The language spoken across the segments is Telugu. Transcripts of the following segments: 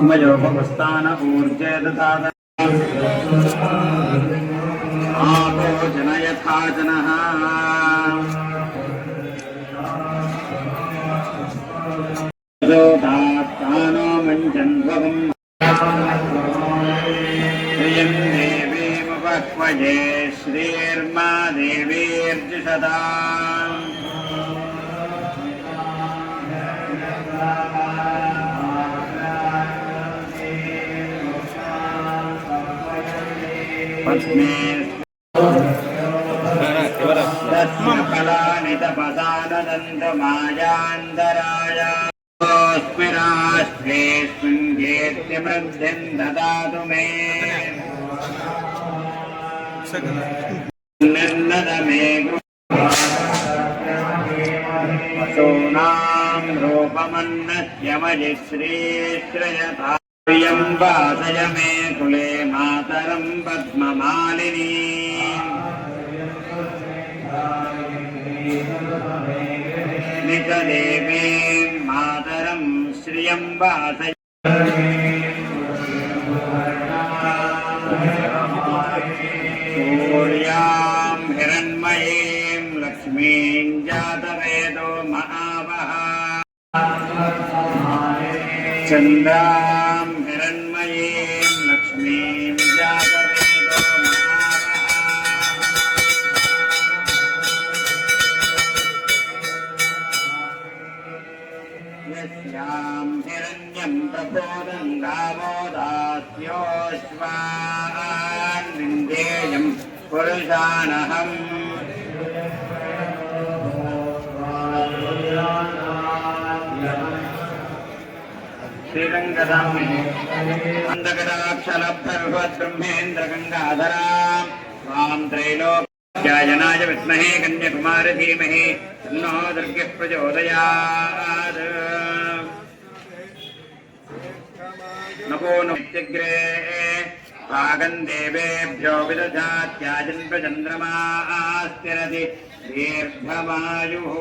मयोपस्थान ऊर्जे ददात आपो जन यथा जनः तानो मञ्चन्वगम् श्रियं देवीमुपह्वये श्रीर्मा देवीर्जुषदाम् फलानि तपसानदन्तमायान्तराय स्मिराष्ट्रेऽस्मिन् कीर्तिवृद्धिं ददातु मे निर्नद मे सोनां रूपमन्नत्यमजिश्रीश्रयता प्रियं वासय मे कुले मातरं पद्ममालिनी निजदेवीं मातरं श्रियं वासय सूर्यां हिरण्मयीं लक्ष्मीं जातवेदो महावः चन्द्रां हिरण्मयीं लक्ष्मीं जातवेदो यस्यां हिरण्यं प्रपोदं गावो दास्योऽश्वान् विन्देयं पुरुषानहम् श्रीरङ्गदामे अन्धकटाक्षलब्धर्वद्ब्रह्मेन्द्रगङ्गाधरां त्वां त्रैलोक्यायनाय विद्महे कन्याकुमारी धीमहि तन्नो दुर्गः प्रचोदयात् नमो नित्यग्रे भागं देवेभ्यो विदधात्याजन्मचन्द्रमास्तिरति दीर्घमायुः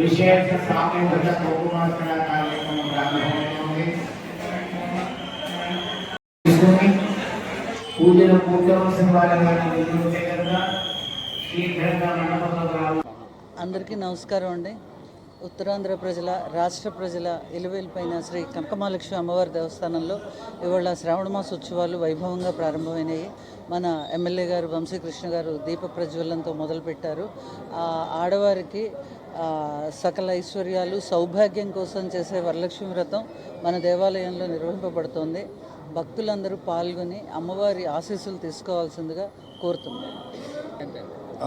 విశేష సామూహిక కుంకుమార్చన కార్యక్రమం ప్రారంభమవుతుంది. పూజలు పూర్తవలసిన వారిగా శీఘ్రంగా మండపంలో అందరికీ నమస్కారం అండి. ఉత్తరాంధ్ర ప్రజల, రాష్ట్ర ప్రజల ఇలవేల్పైన శ్రీ కనకమహాలక్ష్మి అమ్మవారి దేవస్థానంలో ఇవాళ శ్రావణ మాస ఉత్సవాలు వైభవంగా ప్రారంభమైనాయి. మన ఎమ్మెల్యే గారు వంశీకృష్ణ గారు దీప ప్రజ్వలనంతో మొదలుపెట్టారు. ఆడవారికి సకల ఐశ్వర్యాలు, సౌభాగ్యం కోసం చేసే వరలక్ష్మి వ్రతం మన దేవాలయంలో నిర్వహింపబడుతోంది. భక్తులందరూ పాల్గొని అమ్మవారి ఆశీస్సులు తీసుకోవాల్సిందిగా కోరుతున్నాం.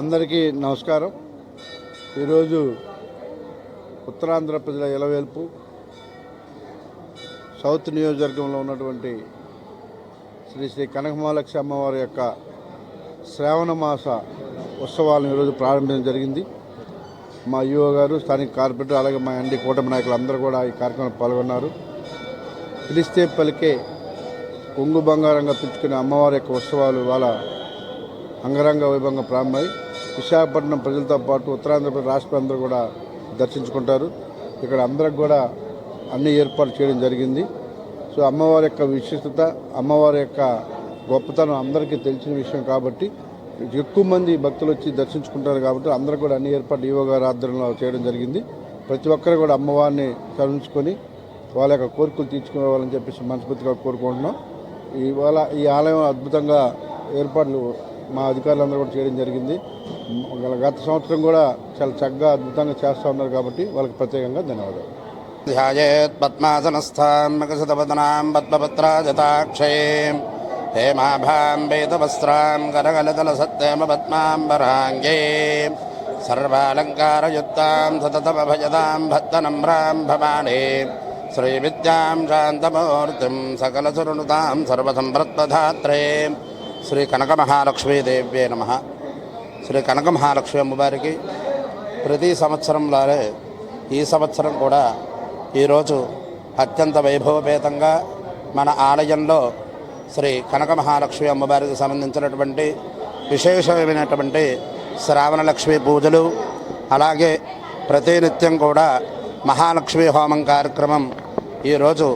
అందరికీ నమస్కారం. ఈరోజు ఉత్తరాంధ్ర ప్రజల ఇలవేల్పు సౌత్ నియోజకవర్గంలో ఉన్నటువంటి శ్రీ శ్రీ కనకమహాలక్ష్మి అమ్మవారి యొక్క శ్రావణ మాస ఉత్సవాలను ఈరోజు ప్రారంభించడం జరిగింది. మా యువ గారు, స్థానిక కార్పొరేటర్, అలాగే మా ఎండి కూటమి నాయకులు అందరూ కూడా ఈ కార్యక్రమంలో పాల్గొన్నారు. పిలిస్తే పలికే కొంగు బంగారంగా పిలుచుకునే అమ్మవారి యొక్క ఉత్సవాలు ఇవాళ అంగరంగ వైభవంగా ప్రారంభమై విశాఖపట్నం ప్రజలతో పాటు ఉత్తరాంధ్రప్రదేశ్ రాష్ట్ర అందరూ కూడా దర్శించుకుంటారు. ఇక్కడ అందరికి కూడా అన్ని ఏర్పాట్లు చేయడం జరిగింది. సో అమ్మవారి యొక్క విశిష్టత, అమ్మవారి యొక్క గొప్పతనం అందరికీ తెలిసిన విషయం కాబట్టి ఎక్కువ మంది భక్తులు వచ్చి దర్శించుకుంటారు. కాబట్టి అందరూ కూడా అన్ని ఏర్పాట్లు ఈవో గారి ఆధ్వర్యంలో చేయడం జరిగింది. ప్రతి ఒక్కరు కూడా అమ్మవారిని కరుణించుకొని వాళ్ళ యొక్క కోరికలు తీర్చుకోవాలని చెప్పేసి మనస్ఫూర్తిగా కోరుకుంటున్నాం. ఇవాళ ఈ ఆలయం అద్భుతంగా ఏర్పాట్లు మా అధికారులందరూ కూడా చేయడం జరిగింది. గత సంవత్సరం కూడా చాలా చక్కగా అద్భుతంగా చేస్తూ ఉన్నారు కాబట్టి వాళ్ళకి ప్రత్యేకంగా ధన్యవాదాలు. ధ్యాయేత్ పద్మాసనస్థాం మకసదవదనాం పద్మపత్రాజతాక్షయీం హేమాభాం వేదవస్త్రాం కరకలదలసత్తేమ పద్మాంబరాంగే సర్వాలంకారయుక్తాం సతతమభజదాం భక్తనమ్రాం భవానే శ్రీవిద్యాం శాంతమూర్తిం సకలసురుణుతాం సర్వసంప్రత్పధాత్రే శ్రీ కనకమహాలక్ష్మీదేవ్యే నమః. శ్రీ కనకమహాలక్ష్మి అమ్మవారికి ప్రతి సంవత్సరంలానే ఈ సంవత్సరం కూడా ఈరోజు అత్యంత వైభవపేతంగా మన ఆలయంలో శ్రీ కనకమహాలక్ష్మి అమ్మవారికి సంబంధించినటువంటి విశేషమైనటువంటి శ్రావణలక్ష్మి పూజలు, అలాగే ప్రతినిత్యం కూడా మహాలక్ష్మి హోమం కార్యక్రమం ఈరోజు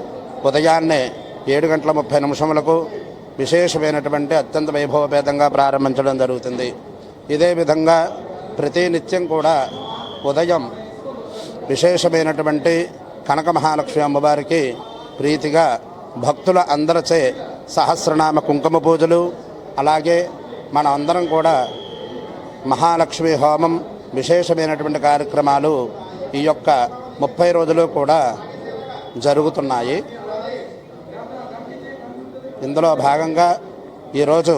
ఉదయాన్నే 7:30 విశేషమైనటువంటి అత్యంత వైభవపేతంగా ప్రారంభించడం జరుగుతుంది. ఇదే విధంగా ప్రతినిత్యం కూడా ఉదయం విశేషమైనటువంటి కనకమహాలక్ష్మి అమ్మవారికి ప్రీతిగా భక్తుల అందరిచే సహస్రనామ కుంకుమ పూజలు, అలాగే మన అందరం కూడా మహాలక్ష్మి హోమం విశేషమైనటువంటి కార్యక్రమాలు ఈ యొక్క 30 రోజులు కూడా జరుగుతున్నాయి. ఇందులో భాగంగా ఈరోజు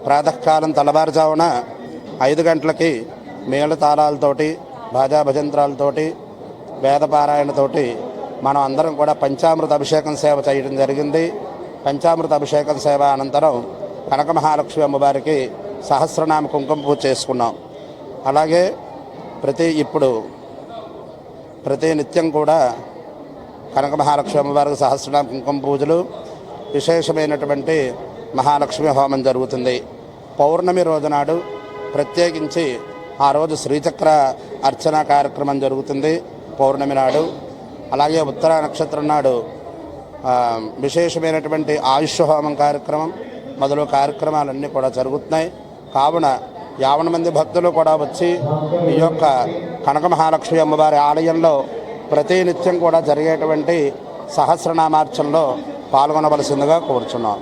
ప్రాతకాలం తెల్లవారుజామున 5 గంటలకి మేళతాళాలతోటి, భాజాభజంత్రాలతోటి, వేదపారాయణతోటి మనం అందరం కూడా పంచామృత అభిషేకం సేవ చేయడం జరిగింది. పంచామృత అభిషేకం సేవ అనంతరం కనకమహాలక్ష్మి అమ్మవారికి సహస్రనామ కుంకుమ పూజ చేసుకున్నాం. అలాగే ప్రతి నిత్యం కూడా కనకమహాలక్ష్మి అమ్మవారికి సహస్రనామ కుంకుమ పూజలు, విశేషమైనటువంటి మహాలక్ష్మి హోమం జరుగుతుంది. పౌర్ణమి రోజునాడు ప్రత్యేకించి ఆ రోజు శ్రీచక్ర అర్చన కార్యక్రమం జరుగుతుంది పౌర్ణమి నాడు. అలాగే ఉత్తర నక్షత్రం నాడు విశేషమైనటువంటి ఆయుష్ హోమం కార్యక్రమం మొదలు కార్యక్రమాలన్నీ కూడా జరుగుతున్నాయి. కావున 50 మంది భక్తులు కూడా వచ్చి ఈ యొక్క కనకమహాలక్ష్మి అమ్మవారి ఆలయంలో ప్రతినిత్యం కూడా జరిగేటువంటి సహస్రనామార్చనలో పాల్గొనవలసిందిగా కోరుచున్నాం.